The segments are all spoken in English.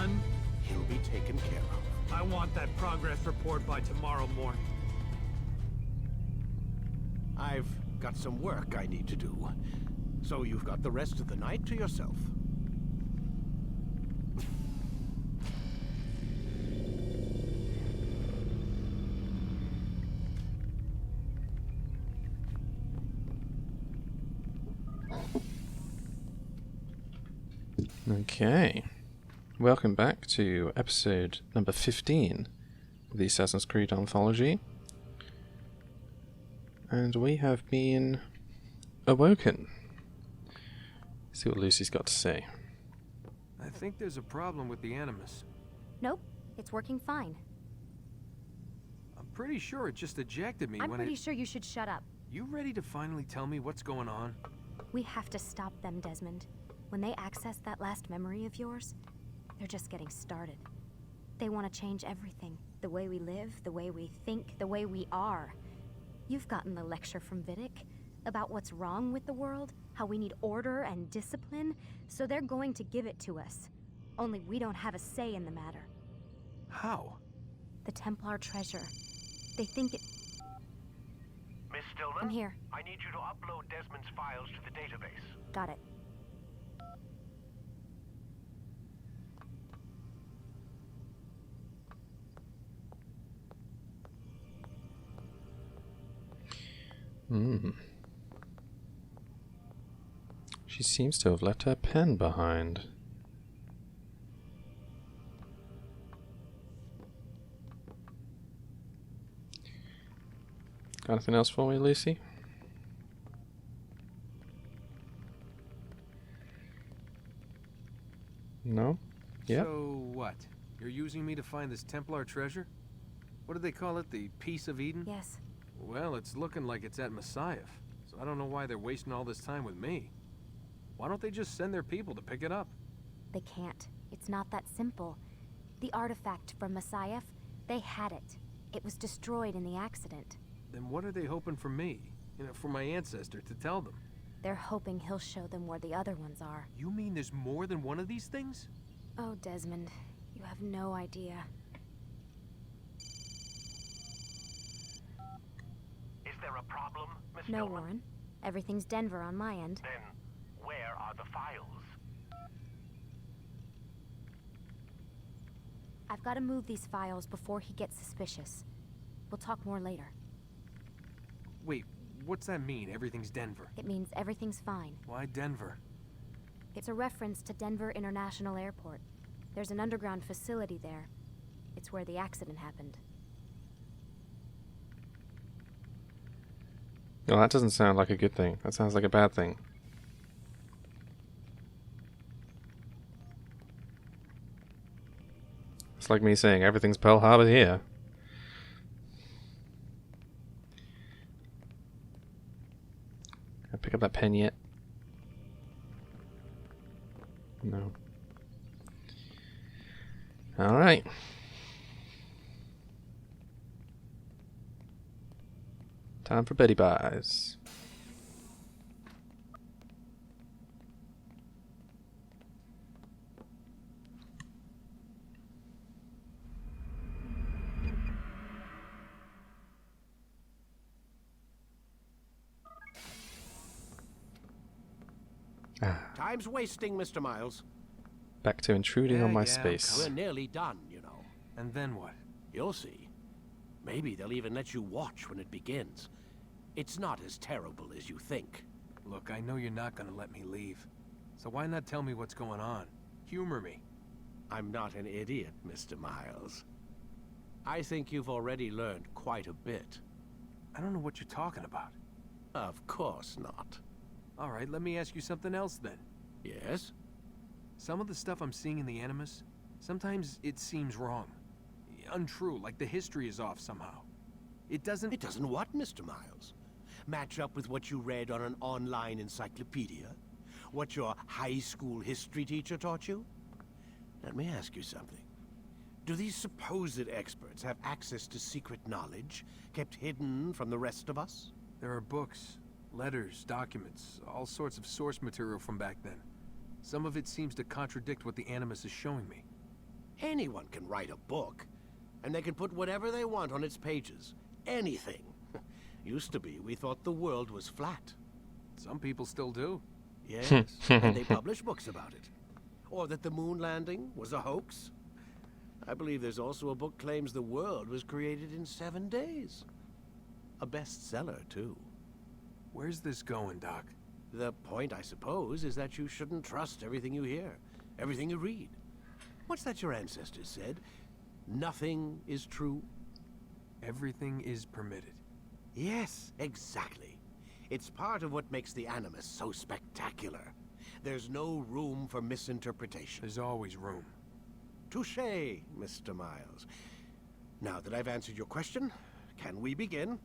done? He'll be taken care of. I want that progress report by tomorrow morning. I've got some work I need to do, so you've got the rest of the night to yourself. Okay. Welcome back to episode number 15 of the Assassin's Creed Anthology. And we have been awoken. See what Lucy's got to say. I think there's a problem with the Animus. Nope, it's working fine. I'm pretty sure it just ejected me I'm when pretty sure you should shut up. You ready to finally tell me what's going on? We have to stop them, Desmond. When they access that last memory of yours, they're just getting started. They want to change everything. The way we live, the way we think, the way we are. You've gotten the lecture from Vidic about what's wrong with the world, how we need order and discipline, so they're going to give it to us. Only we don't have a say in the matter. How? The Templar treasure. They think it... Miss Stillman? I'm here. I need you to upload Desmond's files to the database. Got it. She seems to have left her pen behind. Got anything else for me, Lucy? No? Yep. So what? You're using me to find this Templar treasure? What do they call it? The Piece of Eden? Yes. Well, it's looking like it's at Messiah, so I don't know why they're wasting all this time with me. Why don't they just send their people to pick it up? They can't. It's not that simple. The artifact from Messiah, they had it. It was destroyed in the accident. Then what are they hoping for me? You know, for my ancestor to tell them? They're hoping he'll show them where the other ones are. You mean there's more than one of these things? Oh, Desmond, you have no idea. Is there a problem, Miss No, Stillman? Warren. Everything's Denver on my end. Then, where are the files? I've got to move these files before he gets suspicious. We'll talk more later. Wait, what's that mean, everything's Denver? It means everything's fine. Why Denver? It's a reference to Denver International Airport. There's an underground facility there. It's where the accident happened. Well, that doesn't sound like a good thing. That sounds like a bad thing. It's like me saying everything's Pearl Harbor here. Can I pick up that pen yet? No. Alright. Time for Betty Buys. Time's wasting, Mr. Miles. Back to intruding on my Yeah, space. We're nearly done, you know. And then what? You'll see. Maybe they'll even let you watch when it begins. It's not as terrible as you think. Look, I know you're not gonna let me leave. So why not tell me what's going on? Humor me. I'm not an idiot, Mr. Miles. I think you've already learned quite a bit. I don't know what you're talking about. Of course not. Alright, let me ask you something else then. Yes? Some of the stuff I'm seeing in the Animus, sometimes it seems wrong. Untrue, like the history is off somehow. It doesn't... It doesn't what, Mr. Miles? Match up with what you read on an online encyclopedia? What your high school history teacher taught you? Let me ask you something. Do these supposed experts have access to secret knowledge kept hidden from the rest of us? There are books, letters, documents, all sorts of source material from back then. Some of it seems to contradict what the Animus is showing me. Anyone can write a book, and they can put whatever they want on its pages. Anything. Used to be, we thought the world was flat. Some people still do. Yes, and they publish books about it. Or that the moon landing was a hoax. I believe there's also a book claims the world was created in 7 days. A bestseller, too. Where's this going, Doc? The point, I suppose, is that you shouldn't trust everything you hear, everything you read. What's that your ancestors said? Nothing is true? Everything is permitted. Yes, exactly. It's part of what makes the Animus so spectacular. There's no room for misinterpretation. There's always room. Touché, Mr. Miles. Now that I've answered your question, can we begin?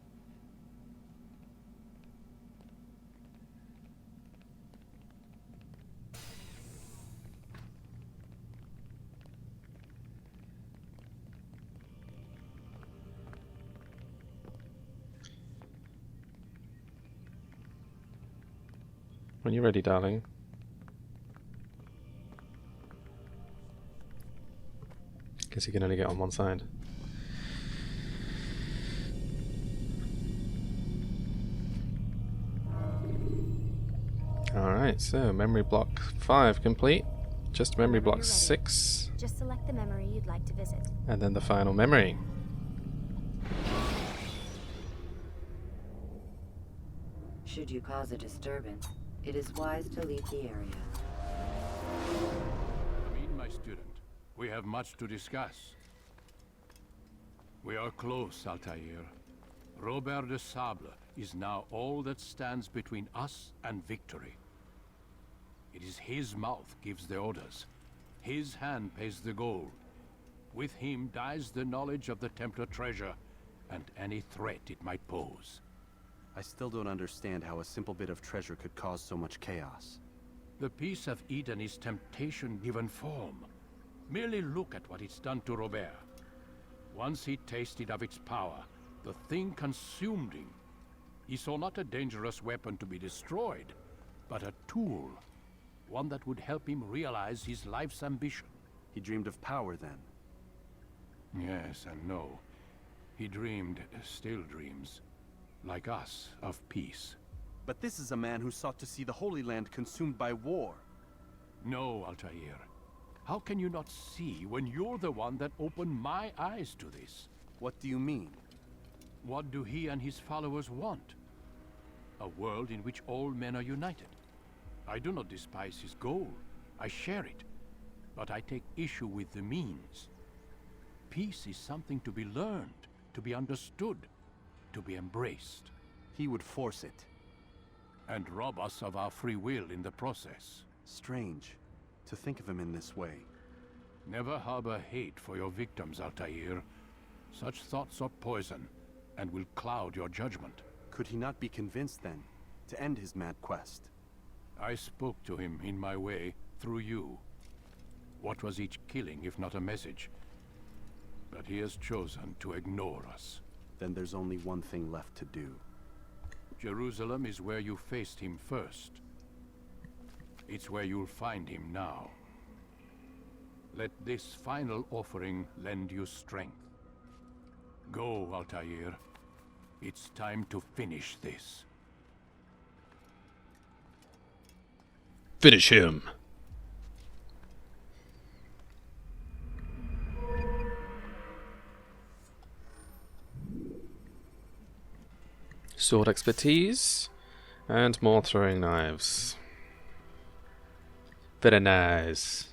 When you're ready, darling. Guess you can only get on one side. Alright, so memory block 5 complete. Just memory block 6. Just select the memory you'd like to visit. And then the final memory. Should you cause a disturbance, it is wise to leave the area. Come in, my student. We have much to discuss. We are close, Altair. Robert de Sable is now all that stands between us and victory. It is his mouth gives the orders. His hand pays the gold. With him dies the knowledge of the Templar treasure and any threat it might pose. I still don't understand how a simple bit of treasure could cause so much chaos. The Peace of Eden is temptation given form. Merely look at what it's done to Robert. Once he tasted of its power, the thing consumed him. He saw not a dangerous weapon to be destroyed, but a tool. One that would help him realize his life's ambition. He dreamed of power then. Yes and no. He dreamed, still dreams, like us, of peace. But this is a man who sought to see the Holy Land consumed by war. No, Altair. How can you not see when you're the one that opened my eyes to this? What do you mean? What do he and his followers want? A world in which all men are united. I do not despise his goal. I share it. But I take issue with the means. Peace is something to be learned, to be understood, to be embraced. He would force it. And rob us of our free will in the process. Strange to think of him in this way. Never harbor hate for your victims, Altair. Such thoughts are poison, and will cloud your judgment. Could he not be convinced, then, to end his mad quest? I spoke to him in my way, through you. What was each killing, if not a message? But he has chosen to ignore us. Then there's only one thing left to do. Jerusalem is where you faced him first. It's where you'll find him now. Let this final offering lend you strength. Go, Altair. It's time to finish this. Finish him. Sword expertise and more throwing knives. Very nice.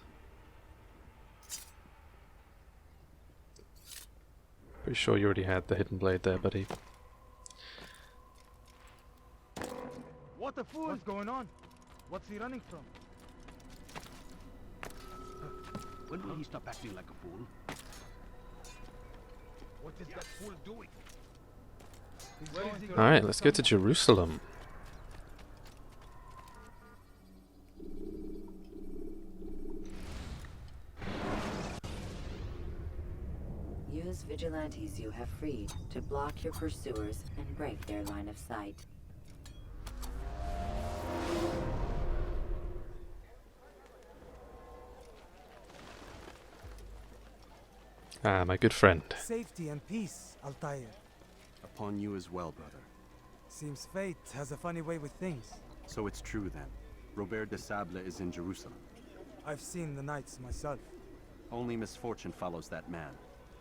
Pretty sure you already had the hidden blade there, buddy. What the fool? What's going on? What's he running from? When will he stop acting like a fool? What is that fool doing? Alright, let's go to Jerusalem. Use vigilantes you have freed to block your pursuers and break their line of sight. Ah, my good friend. Safety and peace, Altair. Upon you as well, brother. Seems fate has a funny way with things. So it's true then. Robert de Sable is in Jerusalem. I've seen the Knights myself. Only misfortune follows that man.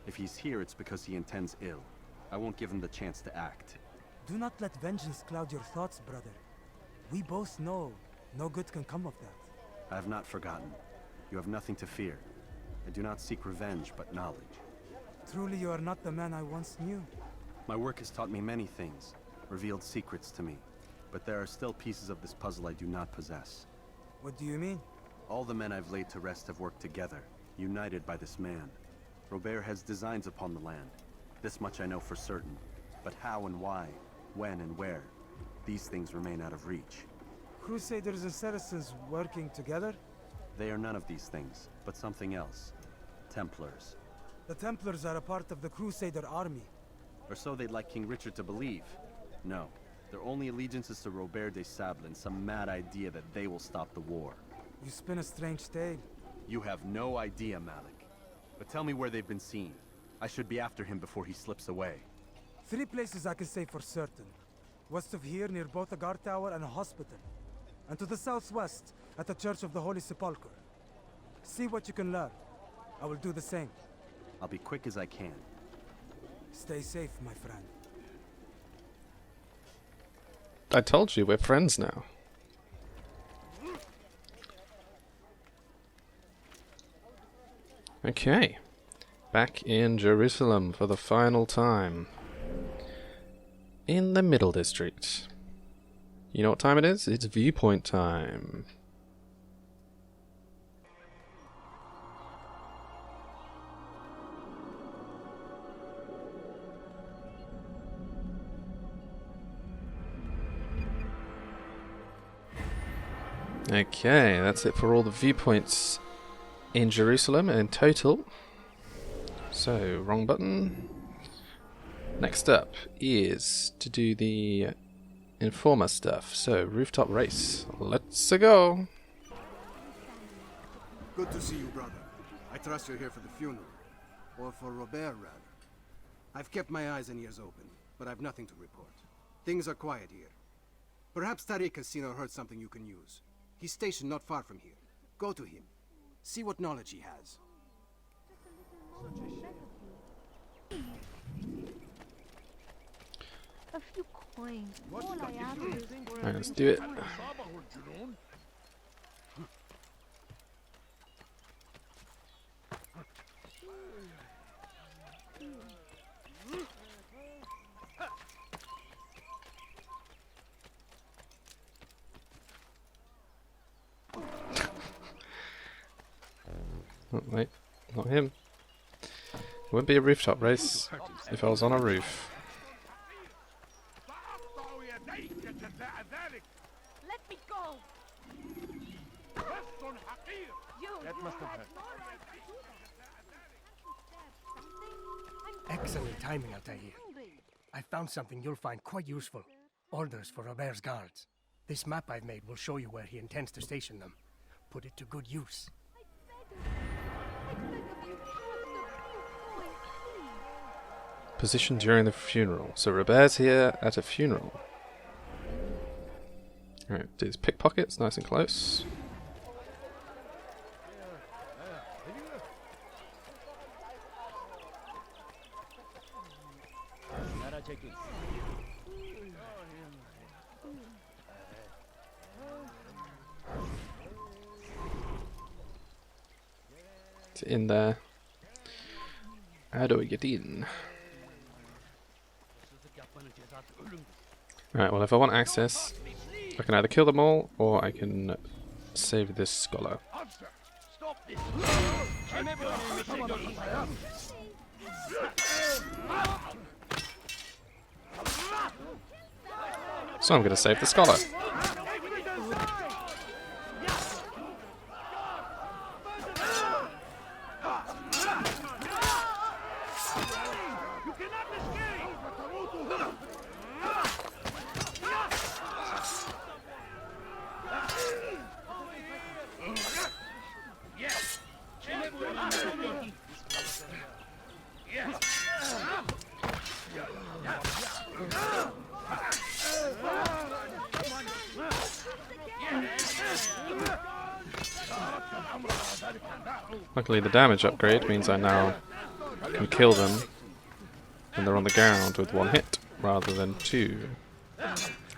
If he's here, it's because he intends ill. I won't give him the chance to act. Do not let vengeance cloud your thoughts, brother. We both know no good can come of that. I have not forgotten. You have nothing to fear. I do not seek revenge, but knowledge. Truly you are not the man I once knew. My work has taught me many things, revealed secrets to me. But there are still pieces of this puzzle I do not possess. What do you mean? All the men I've laid to rest have worked together, united by this man. Robert has designs upon the land. This much I know for certain. But how and why, when and where, these things remain out of reach. Crusaders and Saracens working together? They are none of these things, but something else. Templars. The Templars are a part of the Crusader army. Or so they'd like King Richard to believe. No, their only allegiance is to Robert de Sable and some mad idea that they will stop the war. You spin a strange tale. You have no idea, Malik. But tell me where they've been seen. I should be after him before he slips away. 3 places I can say for certain. West of here, near both a guard tower and a hospital. And to the southwest, at the Church of the Holy Sepulchre. See what you can learn. I will do the same. I'll be quick as I can. Stay safe, my friend. I told you, we're friends now. Okay. Back in Jerusalem for the final time. In the Middle District. You know what time it is? It's viewpoint time. Okay, that's it for all the viewpoints in Jerusalem in total. So, wrong button. Next up is to do the Informer stuff. So, rooftop race. Let's go! Good to see you, brother. I trust you're here for the funeral. Or for Robert, rather. I've kept my eyes and ears open, but I've nothing to report. Things are quiet here. Perhaps Tariq has seen or heard something you can use. He's stationed not far from here. Go to him. See what knowledge he has. A few coins. All I ask is Alright, let's do it. Oh, wait, not him. It wouldn't be a rooftop race if I was on a roof. let me go. That must have hurt. Excellent timing, Altair. I found something you'll find quite useful. Orders for Robert's guards. This map I've made will show you where he intends to station them. Put it to good use. Position during the funeral. So Robert's here at a funeral. Alright, do his pickpockets nice and close. It's in there. How do we get in? Right, well, if I want access, I can either kill them all or I can save this scholar. So I'm going to save the scholar. Luckily the damage upgrade means I now can kill them when they're on the ground with one hit, rather than two.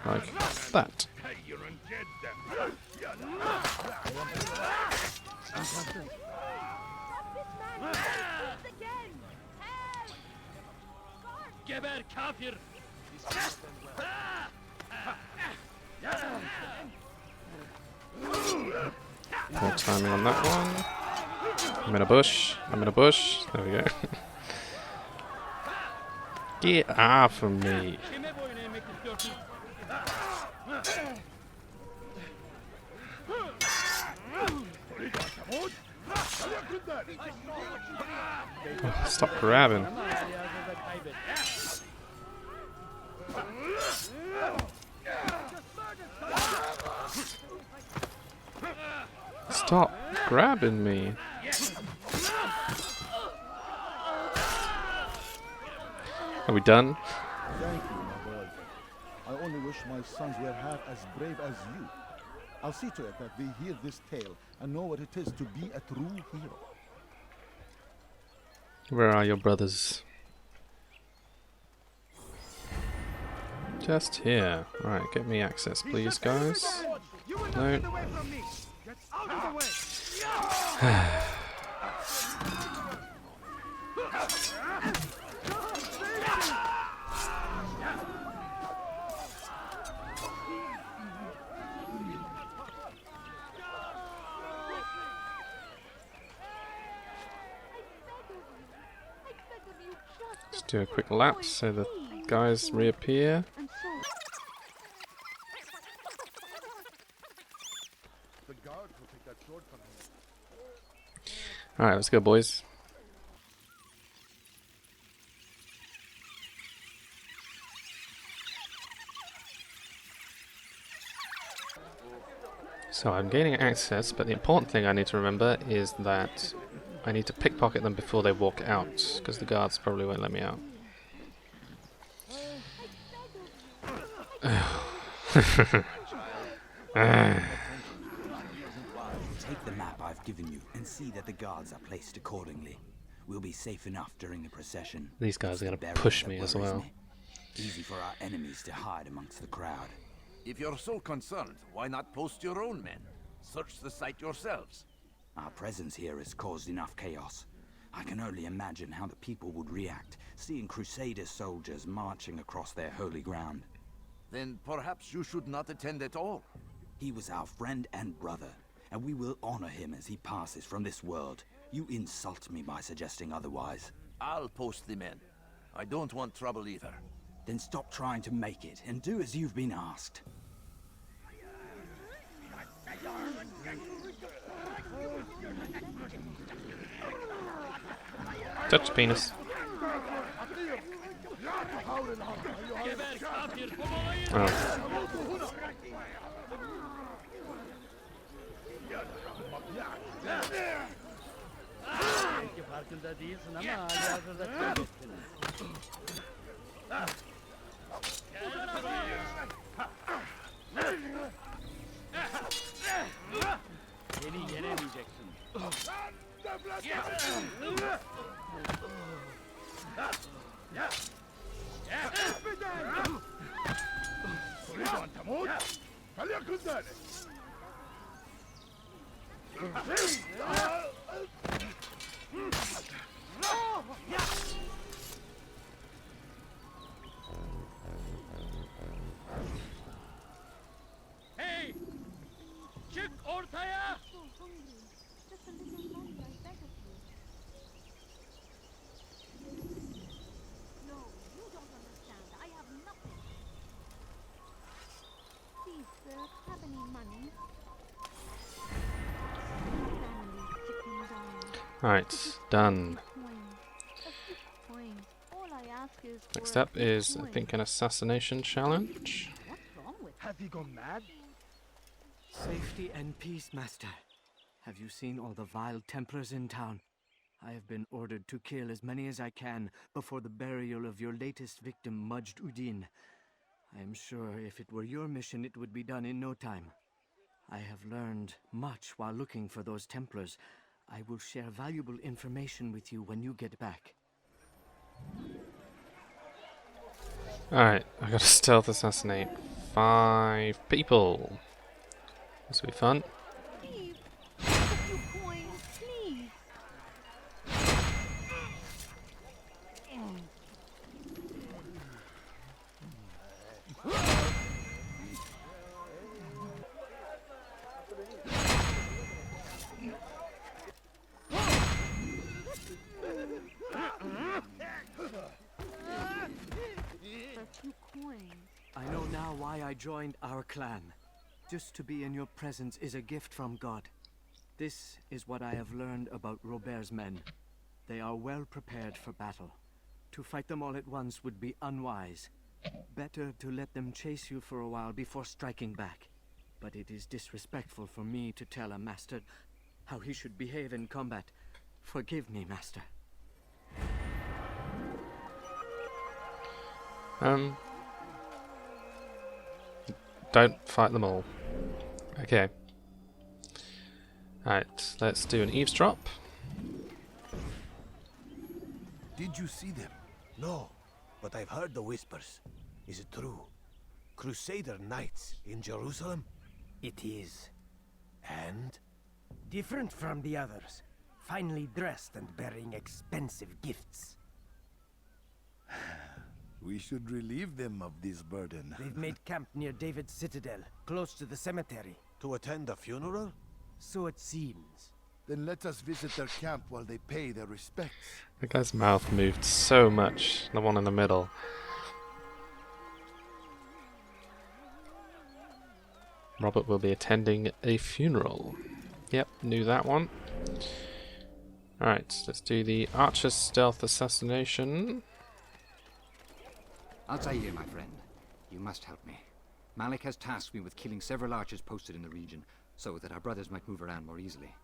Like that. No timing on that one. I'm in a bush. I'm in a bush. There we go. Get off of me. Oh, stop grabbing. Stop grabbing me. Are we done? Thank you, my boy. I only wish my sons were half as brave as you. I'll see to it that they hear this tale and know what it is to be a true hero. Where are your brothers? Just here. Right, get me access, please, guys. No. Let's do a quick lap so the guys reappear. Alright, let's go, boys. So I'm gaining access, but the important thing I need to remember is that I need to pickpocket them before they walk out, because the guards probably won't let me out. Take the map I've given you and see that the guards are placed accordingly. We'll be safe enough during the procession. These guys are going to push me as well. Easy for our enemies to hide amongst the crowd. If you're so concerned, why not post your own men? Search the site yourselves. Our presence here has caused enough chaos. I can only imagine how the people would react, seeing Crusader soldiers marching across their holy ground. Then perhaps you should not attend at all. He was our friend and brother, and we will honor him as he passes from this world. You insult me by suggesting otherwise. I'll post the men. I don't want trouble either. Then stop trying to make it, and do as you've been asked. Touch the penis. Oh. Hey! Çık ortaya! Just a little longer, I beg of you. No, you don't understand. I have nothing. Please, sir, have any money? Alright, done. Next up is, I think, an assassination challenge. Have you gone mad? Safety and peace, Master. Have you seen all the vile Templars in town? I have been ordered to kill as many as I can before the burial of your latest victim, Majd Udin. I am sure if it were your mission, it would be done in no time. I have learned much while looking for those Templars. I will share valuable information with you when you get back. Alright, I gotta stealth assassinate 5 people. This will be fun. Please, a few coins, please. I know now why I joined our clan. Just to be in your presence is a gift from God. This is what I have learned about Robert's men. They are well prepared for battle. To fight them all at once would be unwise. Better to let them chase you for a while before striking back. But it is disrespectful for me to tell a master how he should behave in combat. Forgive me, master. Don't fight them all. Okay. Alright, let's do an eavesdrop. Did you see them? No, but I've heard the whispers. Is it true? Crusader knights in Jerusalem? It is. And? Different from the others. Finely dressed and bearing expensive gifts. We should relieve them of this burden. They've made camp near David's citadel, close to the cemetery. To attend a funeral? So it seems. Then let us visit their camp while they pay their respects. The guy's mouth moved so much, the one in the middle. Robert will be attending a funeral. Yep, knew that one. Alright, let's do the Archer's stealth assassination. Altair, my friend. You must help me. Malik has tasked me with killing several archers posted in the region, so that our brothers might move around more easily.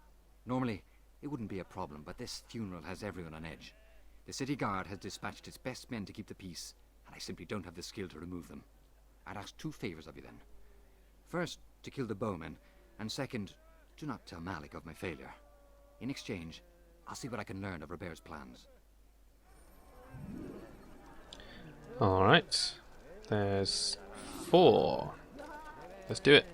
Normally, it wouldn't be a problem, but this funeral has everyone on edge. The city guard has dispatched its best men to keep the peace, and I simply don't have the skill to remove them. I'd ask 2 favors of you then. First, to kill the bowmen, and second, do not tell Malik of my failure. In exchange, I'll see what I can learn of Robert's plans. Alright, there's 4. Let's do it.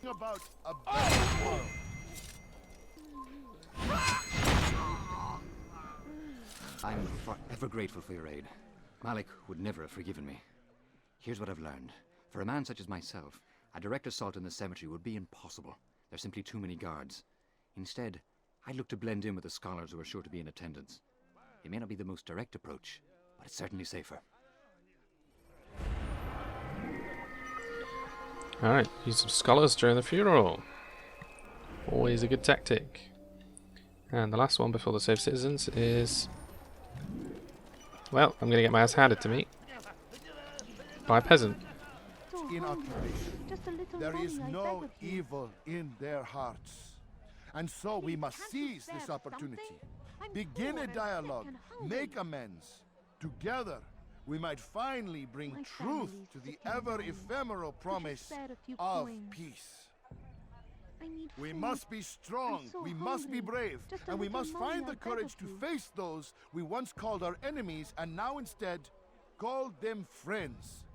About a better world. I'm forever grateful for your aid. Malik would never have forgiven me. Here's what I've learned. For a man such as myself, a direct assault on the cemetery would be impossible. There's simply too many guards. Instead, I'd look to blend in with the scholars who are sure to be in attendance. It may not be the most direct approach, but it's certainly safer. Alright, use some scholars during the funeral. Always a good tactic. And the last one before the Save Citizens is... well, I'm going to get my ass handed to me by a peasant. In occupation, there is no evil in their hearts. And so we must seize this opportunity. Begin a dialogue, make amends. Together, we might finally bring truth to the ever-ephemeral promise of peace. We must be strong, we must be brave, and we must find the courage to face those we once called our enemies and now instead call them friends.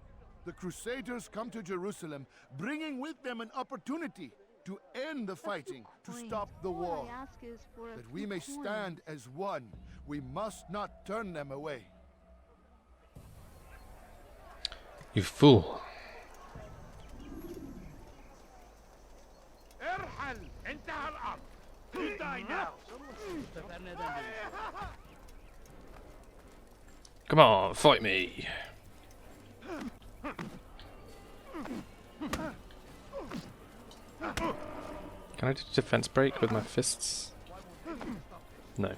The Crusaders come to Jerusalem, bringing with them an opportunity to end the fighting, to stop the war. That we may stand as one, we must not turn them away. You fool. You die now. Come on, fight me. Can I do defense break with my fists? No.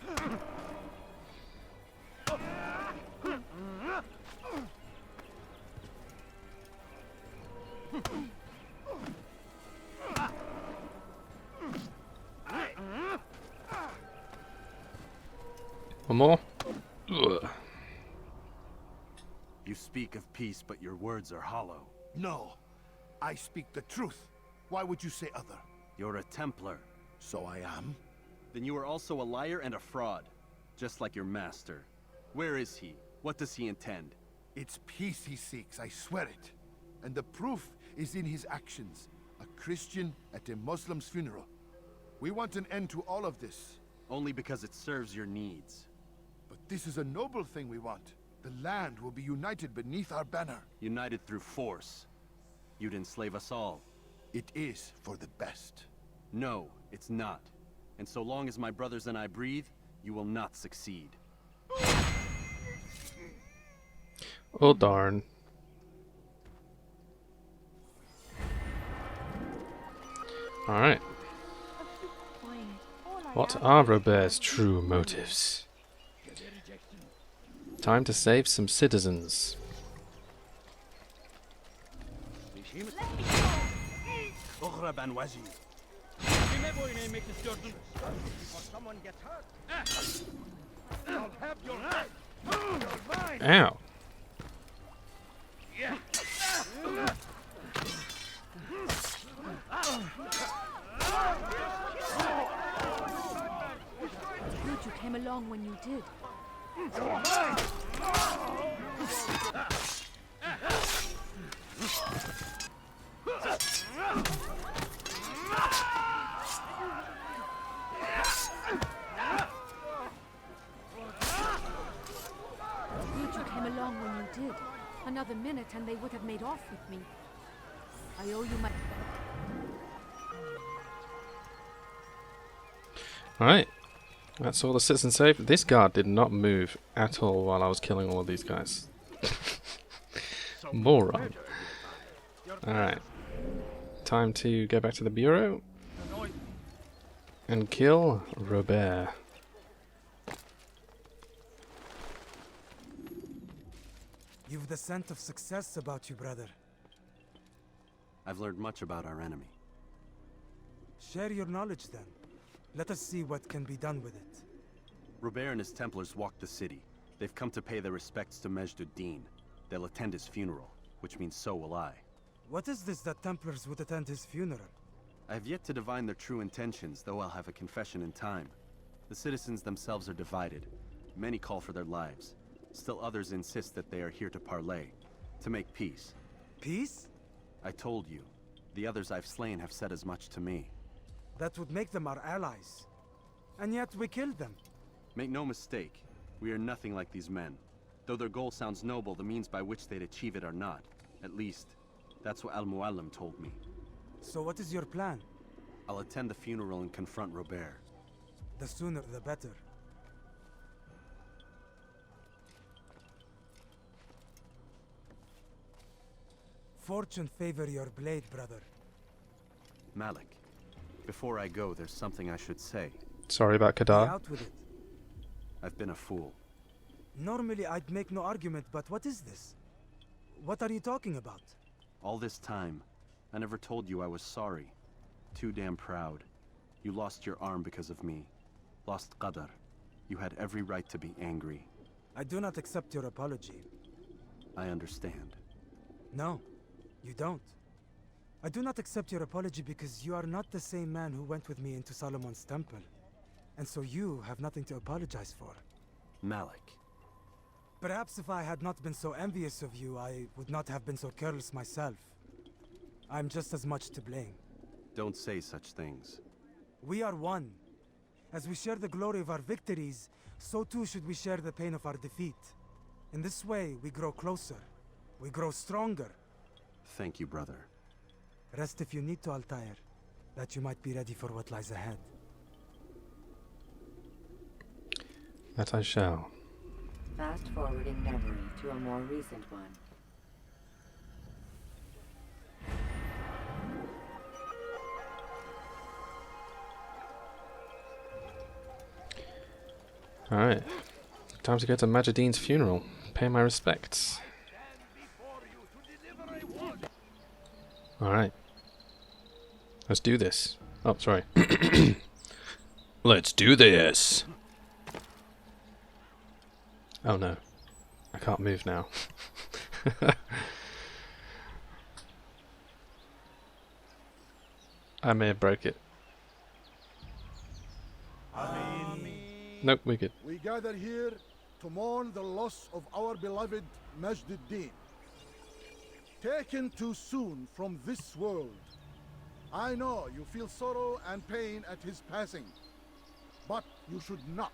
One more. Ugh. speak of peace, but your words are hollow. No, I speak the truth. Why would you say other? You're a Templar. So I am? Then you are also a liar and a fraud, just like your master. Where is he? What does he intend? It's peace he seeks, I swear it. And the proof is in his actions. A Christian at a Muslim's funeral. We want an end to all of this. Only because it serves your needs. But this is a noble thing we want. The land will be united beneath our banner. United through force. You'd enslave us all. It is for the best. No, it's not. And so long as my brothers and I breathe, you will not succeed. Oh darn. Alright. What are Robert's true motives? Time to save some citizens. Someone gets hurt. I'll have your head. Ow. Good you came along when you did. Good you came along when you did. Another minute and they would have made off with me. I owe you my... Alright. That's all the citizens saved. This guard did not move at all while I was killing all of these guys. Moron. Alright. Time to go back to the bureau and kill Robert. You've the scent of success about you, brother. I've learned much about our enemy. Share your knowledge then. Let us see what can be done with it. Robert and his Templars walked the city. They've come to pay their respects to Majd-ud-Din. They'll attend his funeral, which means so will I. What is this that Templars would attend his funeral? I have yet to divine their true intentions, though I'll have a confession in time. The citizens themselves are divided. Many call for their lives. Still others insist that they are here to parley, to make peace. Peace? I told you. The others I've slain have said as much to me. That would make them our allies. And yet we killed them. Make no mistake, we are nothing like these men. Though their goal sounds noble, the means by which they'd achieve it are not. At least, that's what Al-Muallim told me. So what is your plan? I'll attend the funeral and confront Robert. The sooner the better. Fortune favor your blade, brother. Malik, before I go, there's something I should say. Sorry about Be Kadar. out with it. I've been a fool. Normally I'd make no argument, but what is this? What are you talking about? All this time, I never told you I was sorry. Too damn proud. You lost your arm because of me. Lost Qadar. You had every right to be angry. I do not accept your apology. I understand. No, you don't. I do not accept your apology because you are not the same man who went with me into Solomon's temple. And so you have nothing to apologize for. Malik. Perhaps if I had not been so envious of you, I would not have been so careless myself. I'm just as much to blame. Don't say such things. We are one. As we share the glory of our victories, so too should we share the pain of our defeat. In this way, we grow closer. We grow stronger. Thank you, brother. Rest if you need to, Altair, that you might be ready for what lies ahead. That I shall. Fast forwarding memory to a more recent one. Alright. Time to go to Majd-ud-Din's funeral. Pay my respects. Alright. Let's do this. Oh, sorry. Let's do this! Oh no. I can't move now. I may have broke it. Nope, we're good. We gather here to mourn the loss of our beloved Majd-ud-Din. Taken too soon from this world. I know you feel sorrow and pain at his passing, but you should not.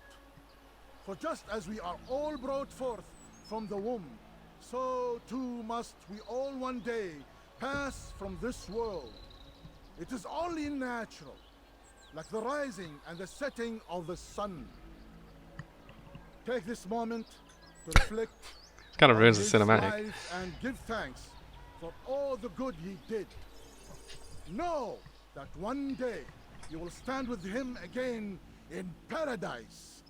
For just as we are all brought forth from the womb, so too must we all one day pass from this world. It is only natural, like the rising and the setting of the sun. Take this moment to reflect Kind of on ruins his the cinematic. life and give thanks for all the good he did. Know that one day you will stand with him again in paradise.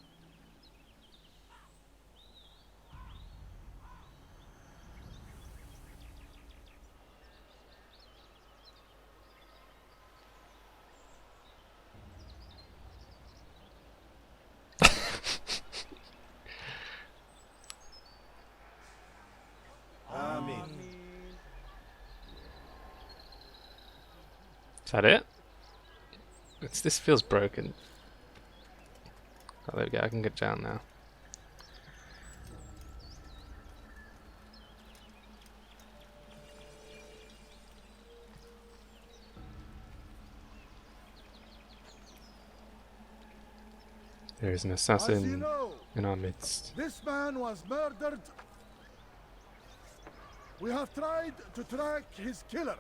Is that it? This feels broken. Oh, there we go. I can get down now. There is an As you assassin know, in our midst. this man was murdered. We have tried to track his killer,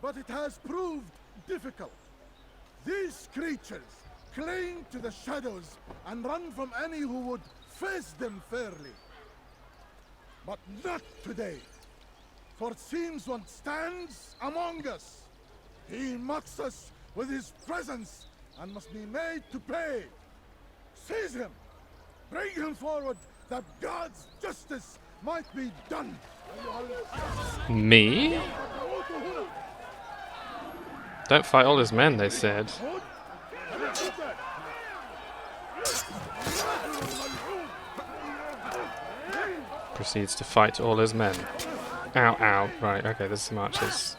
but it has proved difficult. These creatures cling to the shadows and run from any who would face them fairly. But not today, for it seems one stands among us. He mocks us with his presence and must be made to pay. Seize him! Bring him forward that God's justice might be done! Me? Don't fight all his men, they said. Proceeds to fight all his men. Ow, ow. Right, okay, there's some archers.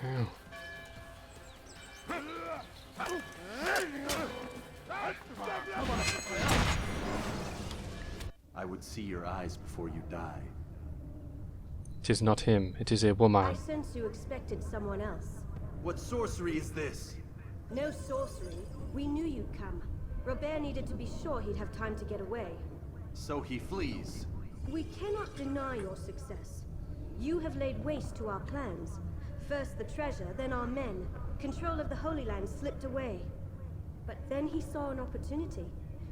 Ow. I would see your eyes before you die. It is not him, it is a woman. I sense you expected someone else. What sorcery is this? No sorcery. We knew you'd come. Robert needed to be sure he'd have time to get away. So he flees. We cannot deny your success. You have laid waste to our plans. First the treasure, then our men. Control of the Holy Land slipped away. But then he saw an opportunity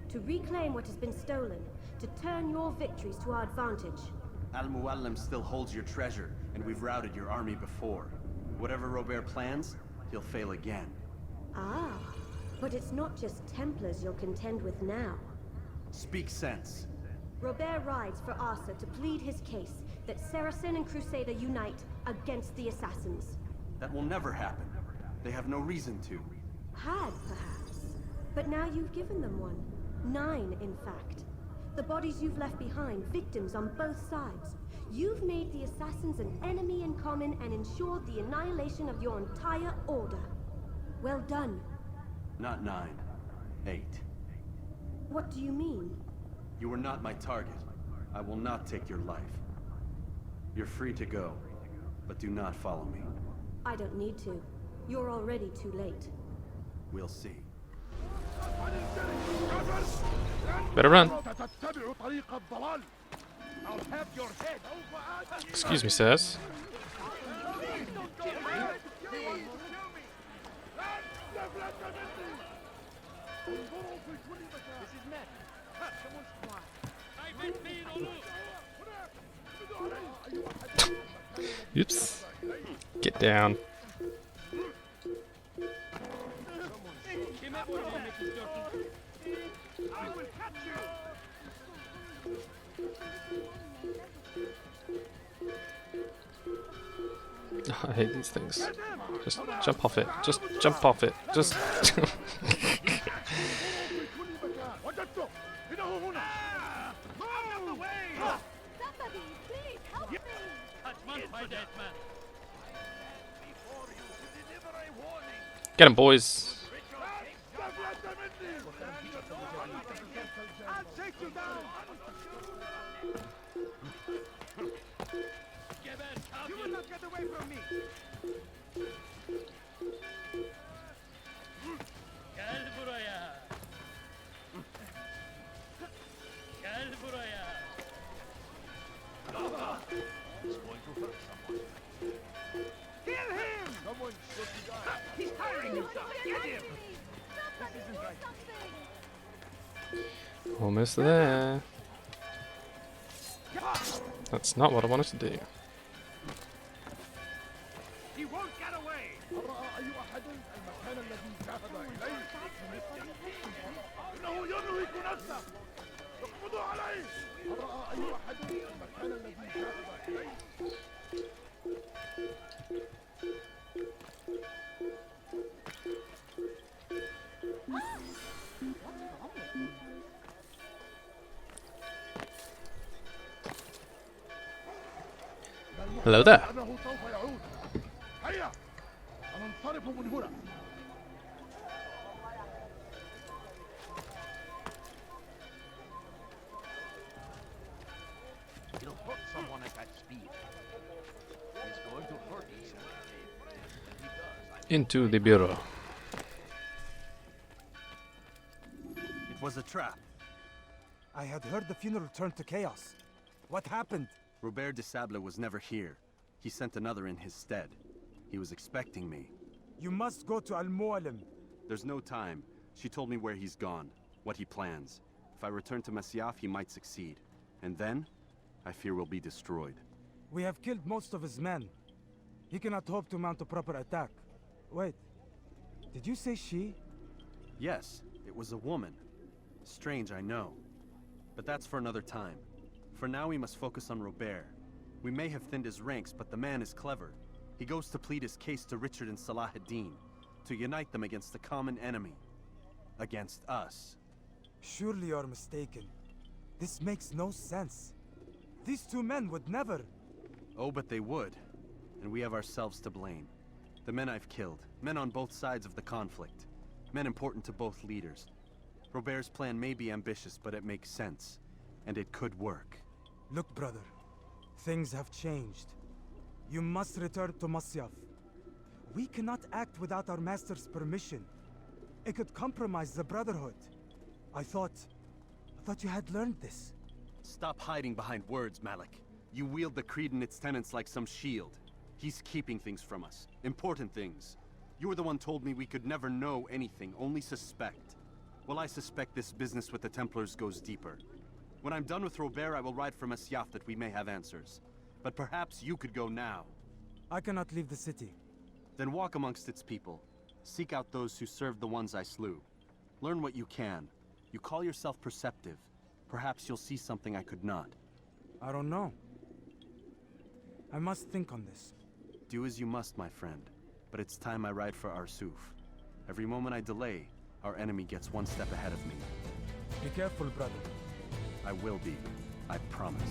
to reclaim what has been stolen, to turn your victories to our advantage. Al-Muallim still holds your treasure, and we've routed your army before. Whatever Robert plans, he'll fail again. Ah, but it's not just Templars you'll contend with now. Speak sense. Robert rides for Asa to plead his case that Saracen and Crusader unite against the Assassins. That will never happen. They have no reason to. Had, perhaps. But now you've given them one. 9, in fact. The bodies you've left behind, victims on both sides. You've made the Assassins an enemy in common and ensured the annihilation of your entire order. Well done. Not 9. 8. What do you mean? You are not my target. I will not take your life. You're free to go, but do not follow me. I don't need to. You're already too late. We'll see. Better run. Excuse me, sirs. Oops. Get down. I hate these things. Just jump off it. Just jump off it. Just. Get him, boys. You will not get away from me. Gel buraya. Gel buraya. It's going to hurt someone. Kill him! Someone should be dying. He's tiring himself. Get him! This isn't right. Almost there. That's not what I wanted to do. He won't get away. Hello there. He'll hurt someone at that speed. He's going to hurt himself. When he does, Into the bureau. It was a trap. I had heard the funeral turned to chaos. What happened? Robert de Sable was never here. He sent another in his stead. He was expecting me. You must go to Al-Mualim. There's no time. She told me where he's gone, what he plans. If I return to Masyaf, he might succeed. And then, I fear we'll be destroyed. We have killed most of his men. He cannot hope to mount a proper attack. Wait, did you say she? Yes, it was a woman. Strange, I know. But that's for another time. For now, we must focus on Robert. We may have thinned his ranks, but the man is clever. He goes to plead his case to Richard and Salah ad-Din, to unite them against the common enemy. Against us. Surely you're mistaken. This makes no sense. These two men would never... Oh, but they would. And we have ourselves to blame. The men I've killed, men on both sides of the conflict. Men important to both leaders. Robert's plan may be ambitious, but it makes sense. And it could work. Look, brother. Things have changed. You must return to Masyaf. We cannot act without our master's permission. It could compromise the Brotherhood. I thought you had learned this. Stop hiding behind words, Malik. You wield the creed and its tenets like some shield. He's keeping things from us. Important things. You were the one told me we could never know anything, only suspect. Well, I suspect this business with the Templars goes deeper. When I'm done with Robert, I will ride for Masyaf that we may have answers. But perhaps you could go now. I cannot leave the city. Then walk amongst its people. Seek out those who served the ones I slew. Learn what you can. You call yourself perceptive. Perhaps you'll see something I could not. I don't know. I must think on this. Do as you must, my friend. But it's time I ride for Arsuf. Every moment I delay, our enemy gets one step ahead of me. Be careful, brother. I will be. I promise.